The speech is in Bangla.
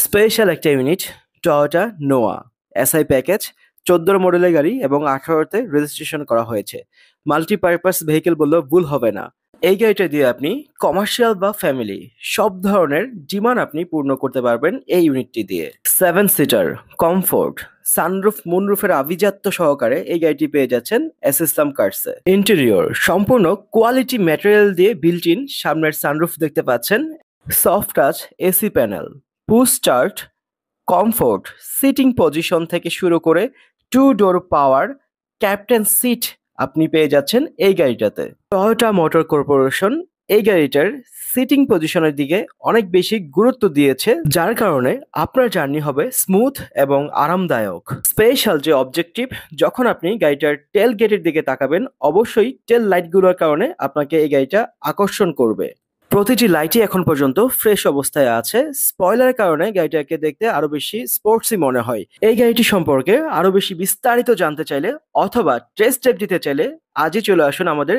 স্পেশাল একটা ইউনিট টয়োটা নোয়া এসআই প্যাকেজ 14 মডেলের গাড়ি এবং 18তে রেজিস্ট্রেশন করা হয়েছে। মাল্টিপারপাস ভেহিকেল বললেও ভুল হবে না। এই গাড়িটা দিয়ে আপনি কমার্শিয়াল বা ফ্যামিলি সব ধরনের ডিমান্ড আপনি পূর্ণ করতে পারবেন এই ইউনিটটি দিয়ে। 7 সিটার কমফোর্ট সানরুফ মুনরুফের আভিজাত্য সহকারে এই গাড়িটি পেয়ে যাচ্ছেন এস ইসলাম কার্সে। ইন্টেরিয়র সম্পূর্ণ কোয়ালিটি ম্যাটেরিয়াল দিয়ে বিল্ট ইন, সামনের সানরুফ দেখতে পাচ্ছেন, soft touch AC panel, push start, comfort, seating position থেকে শুরু করে 2 ডোর পাওয়ার, ক্যাপ্টেন সিট আপনি পেয়ে যাচ্ছেন এই গাড়িটাতে। টয়োটা মোটর কর্পোরেশন এই গাড়িটার সিটিং পজিশনের দিকে অনেক বেশি গুরুত্ব দিয়েছে, যার কারণে আপনার জার্নি হবে স্মুথ এবং আরামদায়ক। স্পেশাল যে অবজেক্টিভ, যখন আপনি গাড়িটার টেল গেটের দিকে তাকাবেন অবশ্যই টেল লাইটগুলোর কারণে আপনাকে এই গাড়িটা আকর্ষণ করবে। প্রতিটি লাইটই এখন পর্যন্ত ফ্রেশ অবস্থায় আছে। স্পয়লারের কারণে গাড়িটাকে দেখতে আরো বেশি স্পোর্টসি মনে হয়। এই গাড়িটি সম্পর্কে আরো বেশি বিস্তারিত জানতে চাইলে অথবা টেস্ট ড্রাইভ দিতে চাইলে আজই চলে আসুন আমাদের